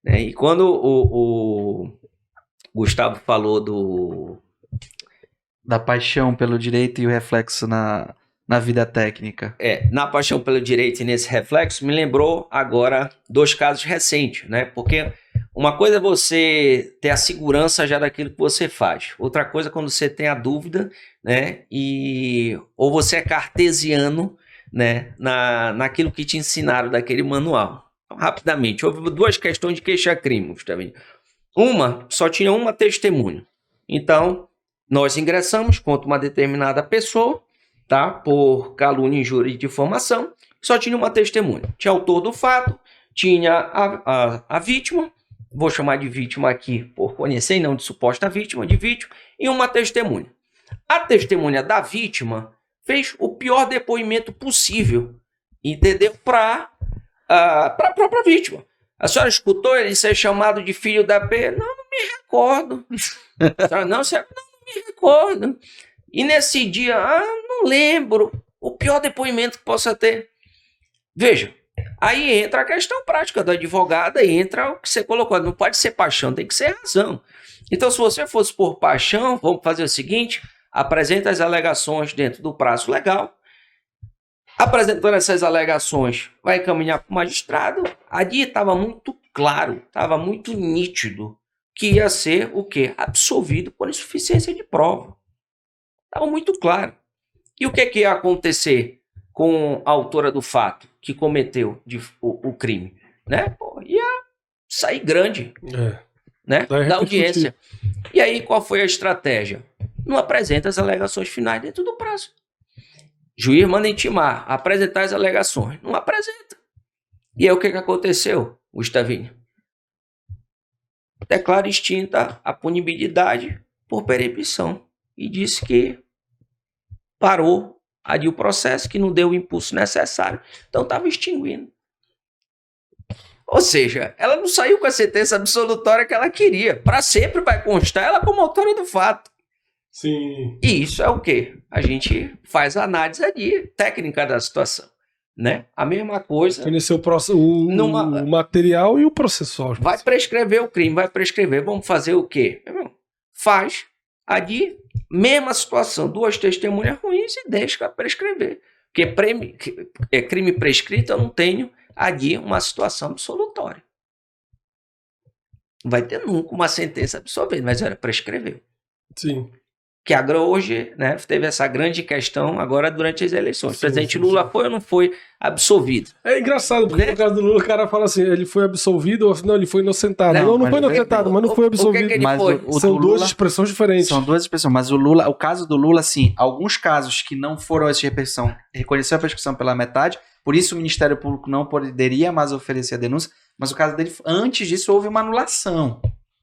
né? E quando o Gustavo falou da paixão pelo direito e o reflexo na vida técnica. Na paixão pelo direito e nesse reflexo, me lembrou agora 2 casos recentes, né? Porque uma coisa é você ter a segurança já daquilo que você faz. Outra coisa é quando você tem a dúvida, né? Ou você é cartesiano, né? Naquilo que te ensinaram daquele manual. Então, rapidamente, houve 2 questões de queixa-crime também. Só tinha uma testemunha. Então, nós ingressamos contra uma determinada pessoa, tá? Por calúnia, injúria e difamação. Só tinha uma testemunha. Tinha autor do fato, tinha a vítima, vou chamar de vítima aqui por conhecer, não de suposta vítima, de vítima, e uma testemunha. A testemunha da vítima fez o pior depoimento possível, entendeu? Para a própria vítima. A senhora escutou ele ser chamado de filho da P? Não me recordo. Não me recordo. E nesse dia, não lembro. O pior depoimento que possa ter. Veja, aí entra a questão prática do advogado, e entra o que você colocou. Não pode ser paixão, tem que ser razão. Então, se você fosse por paixão, vamos fazer o seguinte: apresenta as alegações dentro do prazo legal. Apresentando essas alegações, vai encaminhar para o magistrado. Ali estava muito claro, estava muito nítido que ia ser o quê? Absolvido por insuficiência de prova. Estava muito claro. E o que ia acontecer com a autora do fato que cometeu o crime? Né? Ia sair grande, né? Da audiência. E aí, qual foi a estratégia? Não apresenta as alegações finais dentro do prazo. Juiz manda intimar, apresentar as alegações. Não apresenta. E aí o que aconteceu, Gustavinho? Declara extinta a punibilidade por perempção. E disse que parou ali o processo, que não deu o impulso necessário. Então estava extinguindo. Ou seja, ela não saiu com a sentença absolutória que ela queria. Para sempre vai constar ela como autora do fato. Sim. E isso é o quê? A gente faz a análise ali, técnica da situação, né? A mesma coisa... Conhecer o material e o processual. Vai prescrever o crime, vai prescrever. Vamos fazer o quê? Faz ali, mesma situação, 2 testemunhas ruins e deixa prescrever. Porque crime prescrito, eu não tenho ali uma situação absolutória. Não vai ter nunca uma sentença absolvida, mas prescreveu. Sim. Que agora hoje, né, teve essa grande questão agora durante as eleições. O presidente Lula foi ou não foi absolvido? É engraçado, porque no caso do Lula o cara fala assim, ele foi absolvido ou não, ele foi inocentado. Não foi inocentado, mas não foi absolvido. Mas são 2 expressões diferentes. São 2 expressões, mas o caso do Lula, assim, alguns casos que não foram essa repressão, reconheceu a prescrição pela metade, por isso o Ministério Público não poderia mais oferecer a denúncia, mas o caso dele, antes disso, houve uma anulação.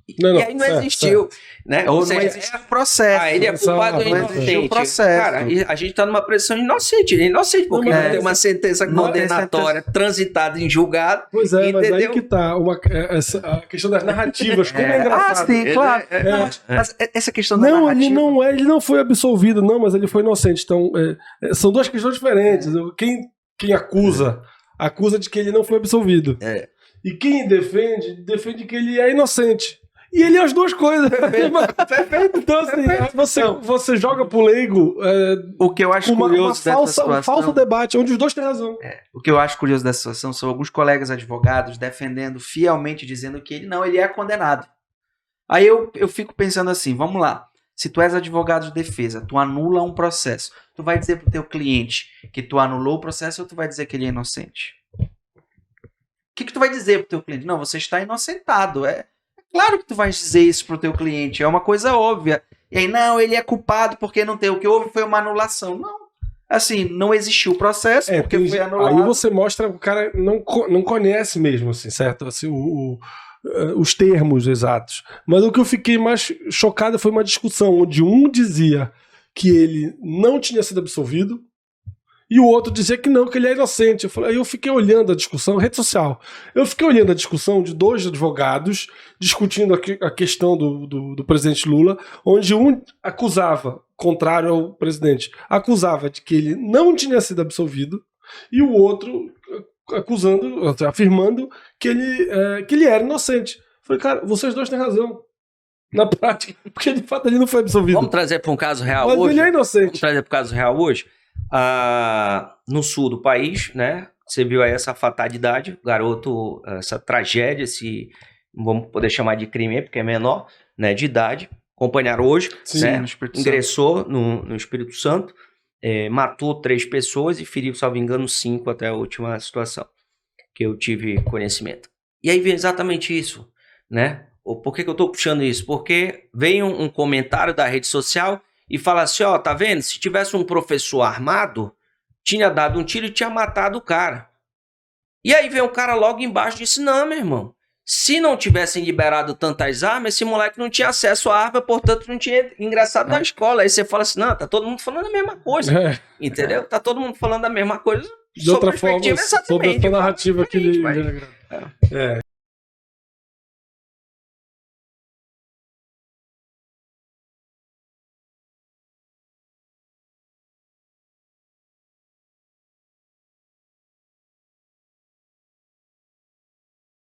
E aí não existiu, né? Ou seja, não existe um processo. Ele é culpado ou inocente. Cara, a gente está numa pressão inocente. Ele é inocente porque não tem uma sentença condenatória transitada em julgado. Pois é, mas aí que tá a questão das narrativas. Como é engraçado. Sim, claro. Mas essa questão da narrativa... Não, ele não foi absolvido, não, mas ele foi inocente. Então, são 2 questões diferentes. Quem acusa de que ele não foi absolvido. E quem defende que ele é inocente. E ele é as 2 coisas. Perfeito. Então, assim, você joga pro leigo o que eu acho curioso dessa situação, um falso debate, onde os 2 têm razão. O que eu acho curioso dessa situação são alguns colegas advogados defendendo fielmente, dizendo que ele é condenado. Aí eu fico pensando assim, vamos lá. Se tu és advogado de defesa, tu anula um processo, tu vai dizer pro teu cliente que tu anulou o processo ou tu vai dizer que ele é inocente? O que tu vai dizer pro teu cliente? Não, você está inocentado. Claro que tu vais dizer isso pro teu cliente, é uma coisa óbvia. E aí, não, ele é culpado porque não tem. O que houve foi uma anulação. Não. Assim, não existiu o processo porque foi anulado. Aí você mostra que o cara não conhece mesmo, assim, certo? Assim, os termos exatos. Mas o que eu fiquei mais chocado foi uma discussão onde um dizia que ele não tinha sido absolvido e o outro dizia que não, que ele é inocente. Aí eu fiquei olhando a discussão, rede social, eu fiquei olhando a discussão de 2 advogados discutindo a questão do presidente Lula, onde um acusava, contrário ao presidente, acusava de que ele não tinha sido absolvido e o outro acusando, afirmando que ele era inocente. Falei, cara, vocês dois têm razão. Na prática, porque de fato ele não foi absolvido. Vamos trazer para um caso real Mas hoje? ele é inocente. Vamos trazer para o caso real hoje? No sul do país, né? Você viu aí essa fatalidade, o garoto, essa tragédia, vamos poder chamar de crime, porque é menor, né, de idade. Acompanharam hoje, Sim, né? no Espírito Santo. Ingressou no Espírito Santo, matou 3 pessoas e feriu, salvo engano, 5 até a última situação que eu tive conhecimento. E aí vem exatamente isso, né? Por que eu tô puxando isso? Porque vem um comentário da rede social e fala assim, ó, tá vendo? Se tivesse um professor armado, tinha dado um tiro e tinha matado o cara. E aí vem um cara logo embaixo e disse, não, meu irmão, se não tivessem liberado tantas armas, esse moleque não tinha acesso à arma, portanto não tinha ingressado na escola. Aí você fala assim, não, tá todo mundo falando a mesma coisa, entendeu? Tá todo mundo falando a mesma coisa. De outra forma, sobre essa narrativa que ele... mas...